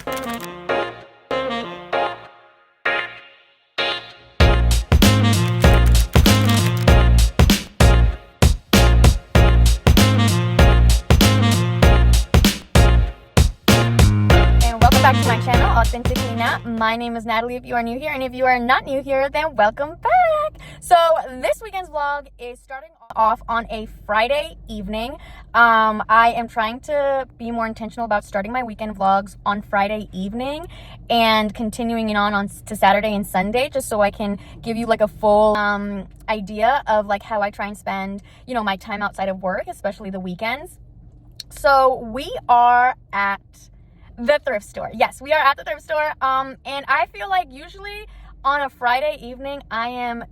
Back to my channel, Authentically Nat. My name is Natalie if you are new here, and if you are not new here, then welcome back. So this weekend's vlog is starting off on a Friday evening. I am trying to be more intentional about starting my weekend vlogs on Friday evening and continuing it on to Saturday and Sunday, just so I can give you like a full idea of like how I try and spend, you know, my time outside of work, especially the weekends. So we are at the thrift store. Yes, we are at the thrift store. And I feel like usually on a Friday evening, I am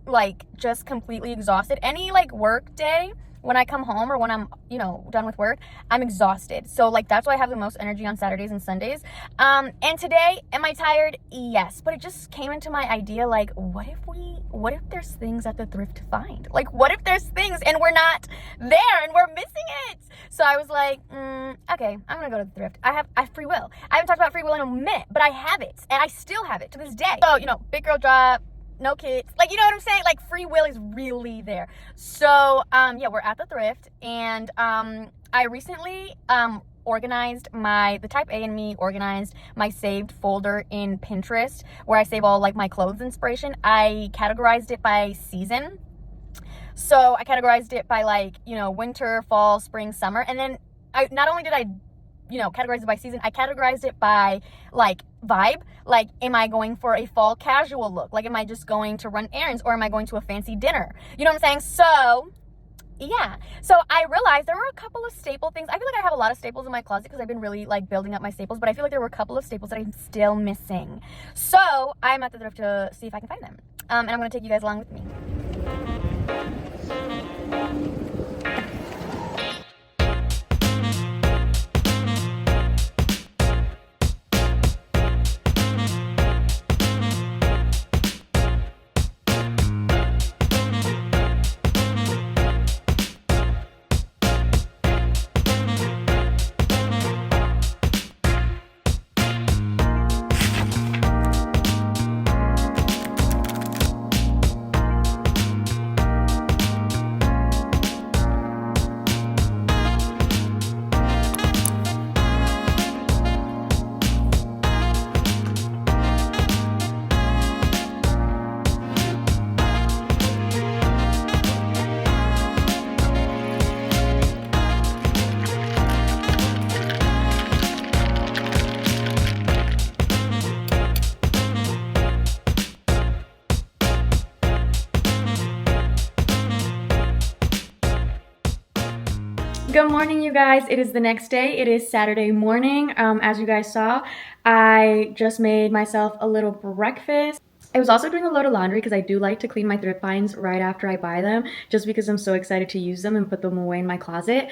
like just completely exhausted. Any like work day, when I come home or when I'm, you know, done with work, I'm exhausted. So like that's why I have the most energy on Saturdays and Sundays. And today, am I tired? Yes. But it just came into my idea, like, what if there's things at the thrift to find? Like, what if there's things and we're not there and we're missing it? So I was like, okay, I'm gonna go to the thrift. I have free will. I haven't talked about free will in a minute, but I have it, and I still have it to this day. So, you know, big girl drop, no kids, like, you know what I'm saying? Like, free will is really there. So yeah, we're at the thrift, and I recently organized the type A in me organized my saved folder in Pinterest, where I save all like my clothes inspiration. I categorized it by season. So I categorized it by like, you know, winter, fall, spring, summer. And then not only did I, you know, categorize it by season, I categorized it by like vibe. Like, am I going for a fall casual look? Like, am I just going to run errands, or am I going to a fancy dinner? You know what I'm saying? So yeah. So I realized there were a couple of staple things. I feel like I have a lot of staples in my closet because I've been really like building up my staples, but I feel like there were a couple of staples that I'm still missing. So I'm at the thrift to see if I can find them. And I'm going to take you guys along with me. Good morning, you guys. It is the next day. It is Saturday morning. As you guys saw, I just made myself a little breakfast. I was also doing a load of laundry because I do like to clean my thrift finds right after I buy them, just because I'm so excited to use them and put them away in my closet.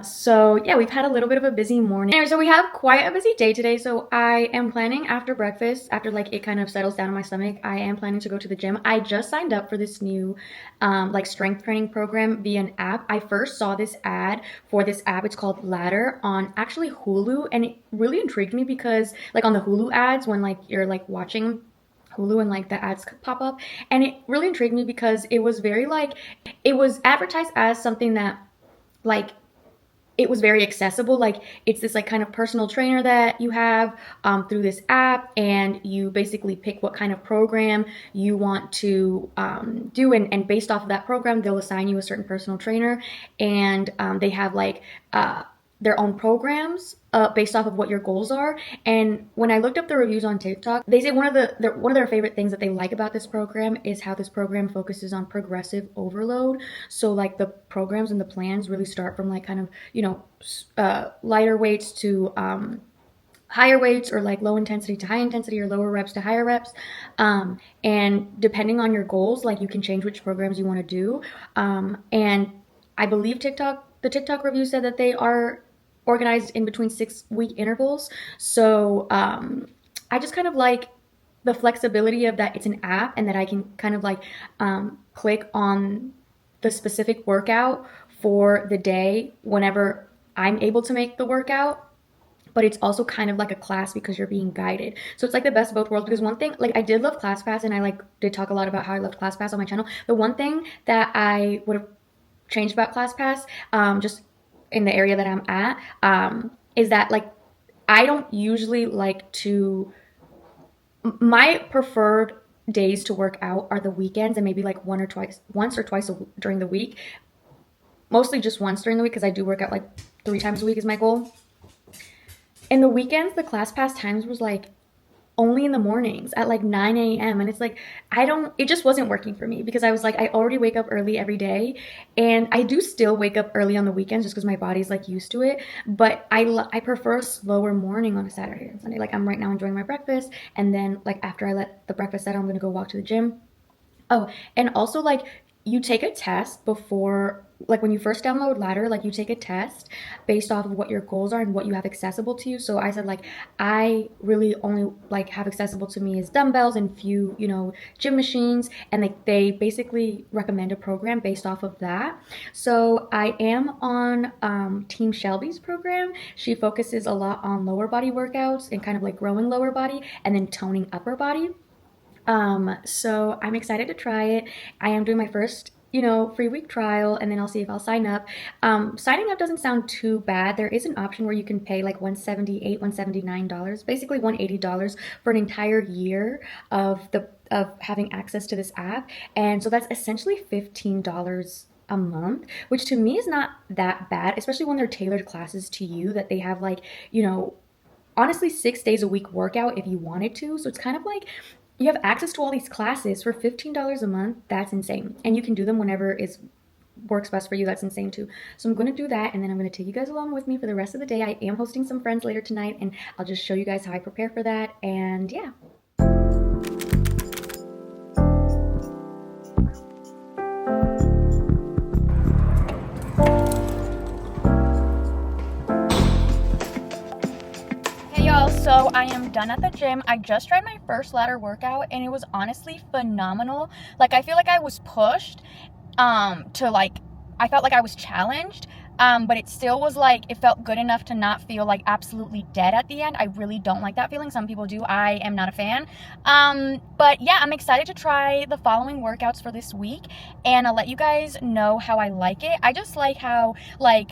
So yeah, we've had a little bit of a busy morning. Anyway, so we have quite a busy day today. So I am planning after breakfast, after like it kind of settles down in my stomach, I am planning to go to the gym. I just signed up for this new like strength training program via an app. I first saw this ad for this app. It's called Ladder on actually Hulu, and it really intrigued me because like on the Hulu ads, when like you're like watching Hulu and like the ads pop up, and it really intrigued me because it was very like, it was advertised as something that like it was very accessible. Like it's this like kind of personal trainer that you have through this app, and you basically pick what kind of program you want to do, and based off of that program they'll assign you a certain personal trainer, and they have like their own programs based off of what your goals are. And when I looked up the reviews on TikTok, they say one of their favorite things that they like about this program is how this program focuses on progressive overload. So like the programs and the plans really start from like kind of, you know, lighter weights to higher weights, or like low intensity to high intensity, or lower reps to higher reps. And depending on your goals, like you can change which programs you want to do. And I believe the TikTok review said that they are organized in between 6-week intervals. So I just kind of like the flexibility of that it's an app, and that I can kind of like click on the specific workout for the day whenever I'm able to make the workout. but it's also kind of like a class because you're being guided. So it's like the best of both worlds, because one thing, like I did love ClassPass, and I like did talk a lot about how I loved ClassPass on my channel. The one thing that I would have changed about ClassPass, just in the area that I'm at, is that like I don't usually like to, my preferred days to work out are the weekends, and maybe like once or twice during the week. Mostly just once during the week, because I do work out like 3 times a week is my goal. In the weekends, the ClassPass times was like only in the mornings at like 9 a.m. And it's like, it just wasn't working for me, because I was like, I already wake up early every day, and I do still wake up early on the weekends just because my body's like used to it. But I prefer a slower morning on a Saturday and Sunday. Like I'm right now enjoying my breakfast, and then like after I let the breakfast settle, I'm gonna go walk to the gym. Oh, and also like you take a test before, like when you first download Ladder, like you take a test based off of what your goals are and what you have accessible to you. So I said like I really only like have accessible to me is dumbbells and few, gym machines, and like they basically recommend a program based off of that. So I am on Team Shelby's program. She focuses a lot on lower body workouts and kind of like growing lower body and then toning upper body. So I'm excited to try it. I am doing my first, free week trial, and then I'll see if I'll sign up. Signing up doesn't sound too bad. There is an option where you can pay like $178, $179, basically $180 for an entire year of having access to this app. And so that's essentially $15 a month, which to me is not that bad, especially when they're tailored classes to you, that they have like, honestly 6 days a week workout if you wanted to. So it's kind of like you have access to all these classes for $15 a month. That's insane. And you can do them whenever it works best for you. That's insane too. So I'm going to do that, and then I'm going to take you guys along with me for the rest of the day. I am hosting some friends later tonight, and I'll just show you guys how I prepare for that. And yeah. So I am done at the gym. I just tried my first ladder workout, and it was honestly phenomenal. Like I feel like I was pushed to like, I felt like I was challenged, but it still was like, it felt good enough to not feel like absolutely dead at the end. I really don't like that feeling. Some people do. I am not a fan. But yeah, I'm excited to try the following workouts for this week, and I'll let you guys know how I like it. I just like how like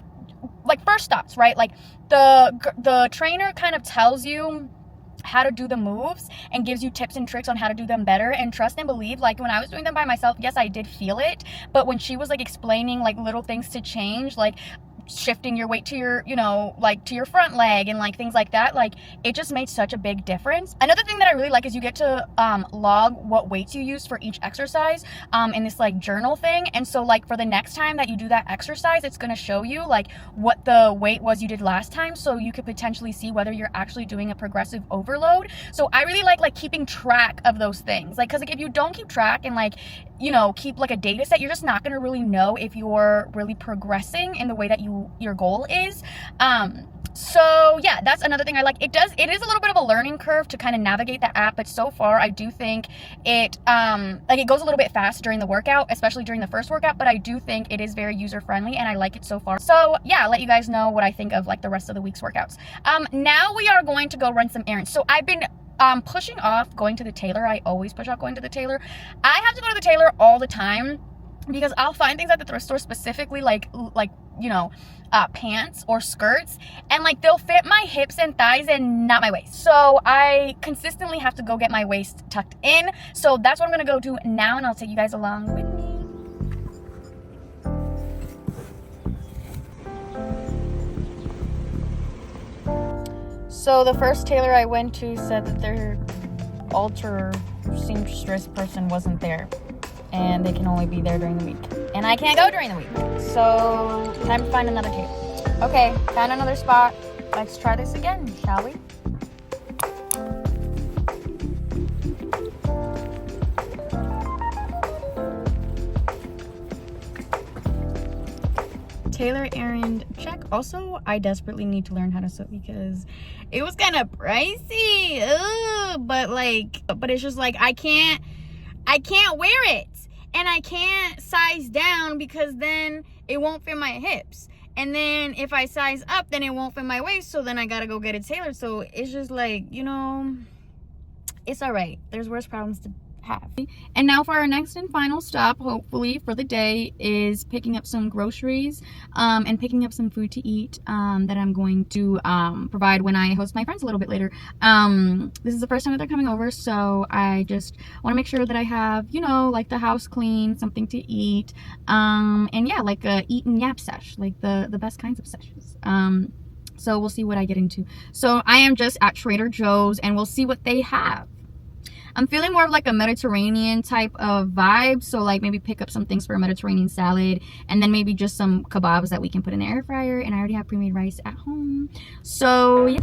first thoughts, right? Like the trainer kind of tells you how to do the moves and gives you tips and tricks on how to do them better. And trust and believe, like when I was doing them by myself, yes, I did feel it, but when she was like explaining like little things to change, like shifting your weight to your, like to your front leg and like things like that, like it just made such a big difference. Another thing that I really like is you get to log what weights you use for each exercise in this like journal thing. And so like for the next time that you do that exercise, it's going to show you like what the weight was you did last time, so you could potentially see whether you're actually doing a progressive overload. So I really like keeping track of those things, like because like if you don't keep track and like keep like a data set, you're just not going to really know if you're really progressing in the way that your goal is. So yeah, that's another thing I like. It is a little bit of a learning curve to kind of navigate the app, but so far I do think it like it goes a little bit fast during the workout, especially during the first workout, but I do think it is very user friendly and I like it so far. So yeah, I'll let you guys know what I think of like the rest of the week's workouts. Now we are going to go run some errands. So I've been pushing off going to the tailor. I always push off going to the tailor. I have to go to the tailor all the time because I'll find things at the thrift store, specifically like pants or skirts, and like they'll fit my hips and thighs and not my waist. So I consistently have to go get my waist tucked in. So that's what I'm gonna go do now, and I'll take you guys along with me. So the first tailor I went to said that their ultra seamstress person wasn't there, and they can only be there during the week, and I can't go during the week. So time to find another tailor. Okay, found another spot. Let's try this again, shall we? Tailor errand check. Also, I desperately need to learn how to sew because it was kind of pricey. But it's just like I can't wear it, and I can't size down because then it won't fit my hips. And then if I size up, then it won't fit my waist, so then I gotta go get it tailored. So it's just like, you know, it's all right. There's worse problems to have. And now for our next and final stop, hopefully for the day, is picking up some groceries and picking up some food to eat that I'm going to provide when I host my friends a little bit later. This is the first time that they're coming over, so I just want to make sure that I have, you know, like the house clean, something to eat, and yeah, like a eat and yap sesh, like the best kinds of sessions. So we'll see what I get into. So I am just at Trader Joe's and we'll see what they have. I'm feeling more of like a Mediterranean type of vibe. So like maybe pick up some things for a Mediterranean salad and then maybe just some kebabs that we can put in the air fryer. And I already have pre-made rice at home. So yeah.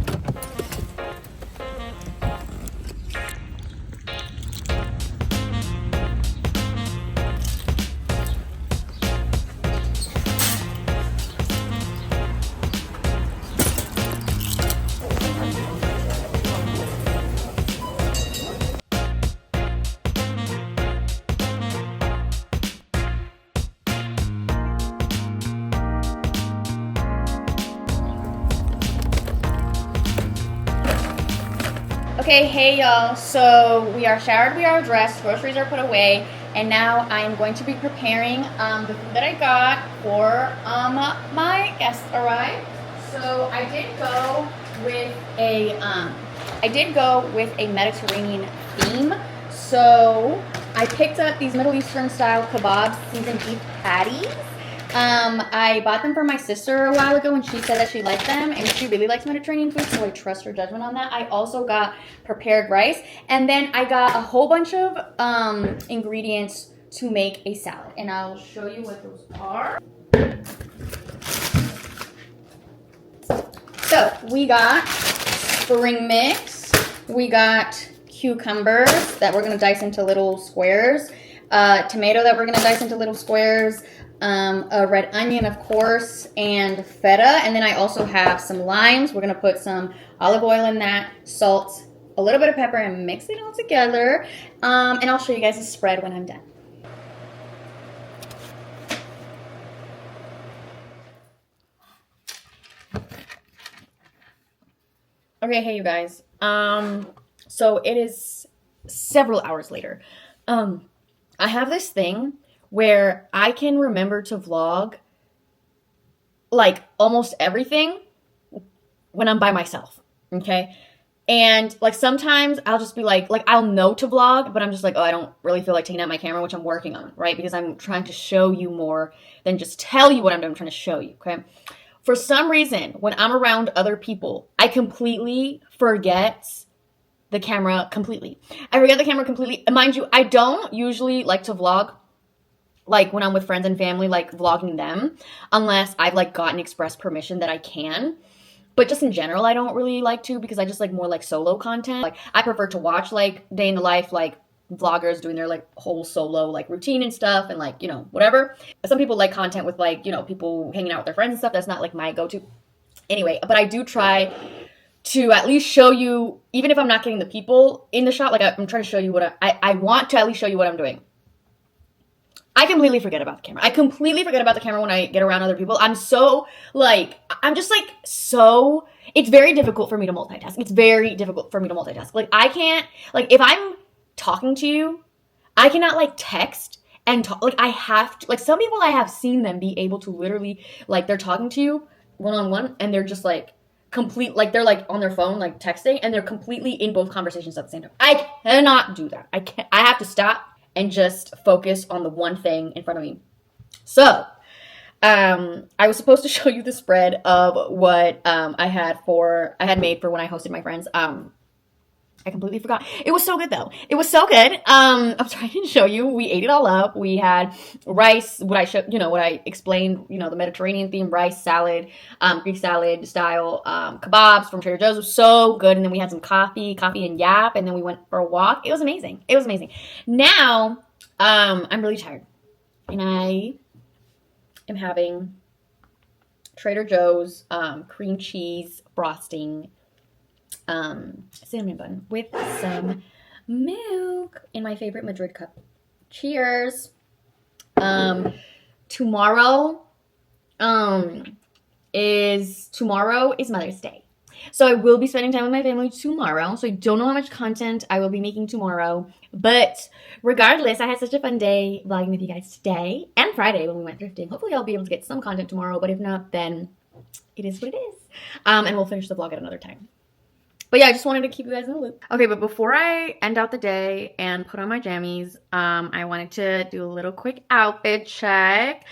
Okay, hey y'all, so we are showered, we are dressed, groceries are put away, and now I'm going to be preparing the food that I got for my guests arrived. So I did go with a Mediterranean theme. So I picked up these Middle Eastern style kebabs, seasoned beef patties. I bought them for my sister a while ago and she said that she liked them and she really likes Mediterranean food, so I trust her judgment on that. I also got prepared rice and then I got a whole bunch of ingredients to make a salad, and I'll show you what those are. So we got spring mix, we got cucumbers that we're going to dice into little squares, tomato that we're going to dice into little squares, a red onion, of course, and feta. And then I also have some limes. We're going to put some olive oil in that, salt, a little bit of pepper, and mix it all together. And I'll show you guys the spread when I'm done. Okay, hey you guys. So it is several hours later. I have this thing where I can remember to vlog like almost everything when I'm by myself, okay? And like sometimes I'll just be like I'll know to vlog, but I'm just like, oh, I don't really feel like taking out my camera, which I'm working on, right? Because I'm trying to show you more than just tell you what I'm doing. I'm trying to show you, okay? For some reason, when I'm around other people, I completely forget the camera completely. I forget the camera completely. And mind you, I don't usually like to vlog like when I'm with friends and family, like vlogging them, unless I've like gotten express permission that I can. But just in general, I don't really like to, because I just like more like solo content. Like I prefer to watch like day in the life, like vloggers doing their like whole solo like routine and stuff, and like, you know, whatever. Some people like content with like, you know, people hanging out with their friends and stuff. That's not like my go-to. Anyway, but I do try to at least show you, even if I'm not getting the people in the shot, like I'm trying to show you what I want to at least show you what I'm doing. I completely forget about the camera. I completely forget about the camera when I get around other people. I'm so, like, I'm just, like, so, it's very difficult for me to multitask. It's very difficult for me to multitask. Like, I can't, like, if I'm talking to you, I cannot, like, text and talk. Like, I have to, like, some people, I have seen them be able to literally, like, they're talking to you one-on-one, and they're just, like, like, they're, like, on their phone, like, texting, and they're completely in both conversations at the same time. I cannot do that. I have to stop and just focus on the one thing in front of me. So, I was supposed to show you the spread of what I had made for when I hosted my friends. I completely forgot. It was so good though. It was so good. I'm trying to show you. We ate it all up. We had rice, what I explained, you know, the Mediterranean theme, rice, salad, Greek salad style, kebabs from Trader Joe's. It was so good. And then we had some coffee and yap, and then we went for a walk. It was amazing. It was amazing. Now, I'm really tired, and I am having Trader Joe's cream cheese frosting cinnamon bun with some milk in my favorite Madrid cup. Cheers. Tomorrow, is tomorrow is Mother's Day. So I will be spending time with my family tomorrow. So I don't know how much content I will be making tomorrow. But regardless, I had such a fun day vlogging with you guys today and Friday when we went thrifting. Hopefully I'll be able to get some content tomorrow. But if not, then it is what it is. And we'll finish the vlog at another time. But yeah, I just wanted to keep you guys in the loop. Okay, but before I end out the day and put on my jammies, I wanted to do a little quick outfit check.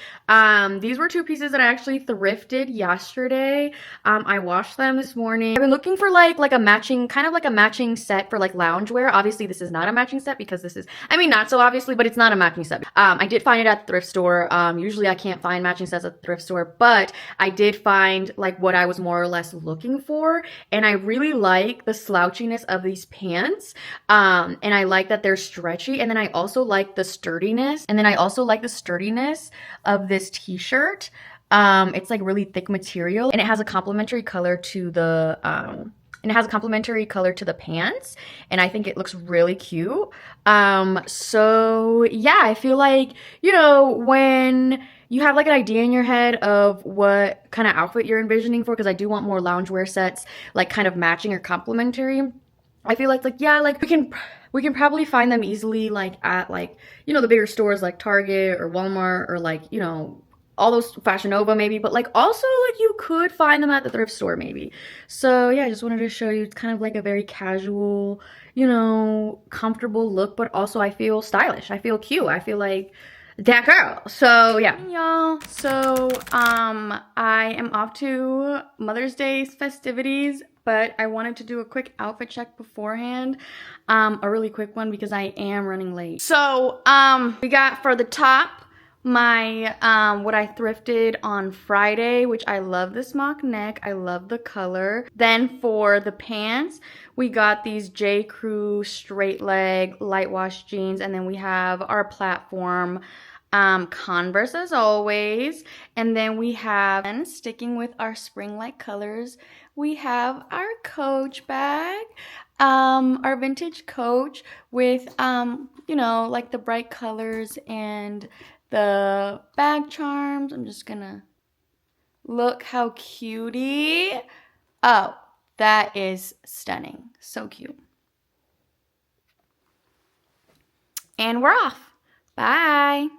These were two pieces that I actually thrifted yesterday. I washed them this morning. I've been looking for like a matching, kind of like a matching set for like loungewear. Obviously, this is not a matching set because this is, I mean, not so obviously, but it's not a matching set. I did find it at the thrift store. Usually I can't find matching sets at the thrift store, but I did find like what I was more or less looking for, and I really like the slouchiness of these pants, and I like that they're stretchy, and then I also like the sturdiness, of this t-shirt. It's like really thick material, and it has a complementary color to the pants, and I think it looks really cute. So yeah, I feel like, you know, when you have like an idea in your head of what kind of outfit you're envisioning for, because I do want more loungewear sets like kind of matching or complementary. I feel like yeah, like we can probably find them easily like at like, you know, the bigger stores like Target or Walmart or like, you know, all those Fashion Nova maybe, but like also like you could find them at the thrift store maybe. So yeah, I just wanted to show you, it's kind of like a very casual, you know, comfortable look, but also I feel stylish. I feel cute. I feel like that girl. So yeah, y'all. So I am off to Mother's Day festivities, but I wanted to do a quick outfit check beforehand, a really quick one because I am running late. So we got for the top my what I thrifted on Friday, which I love this mock neck. I love the color. Then for the pants, we got these J. Crew straight leg light wash jeans, and then we have our platform Converse as always, and then we have, and sticking with our spring-like colors, we have our Coach bag, our vintage Coach with you know, like the bright colors and the bag charms. I'm just gonna look how cutie. Oh, that is stunning. So cute. And we're off. Bye.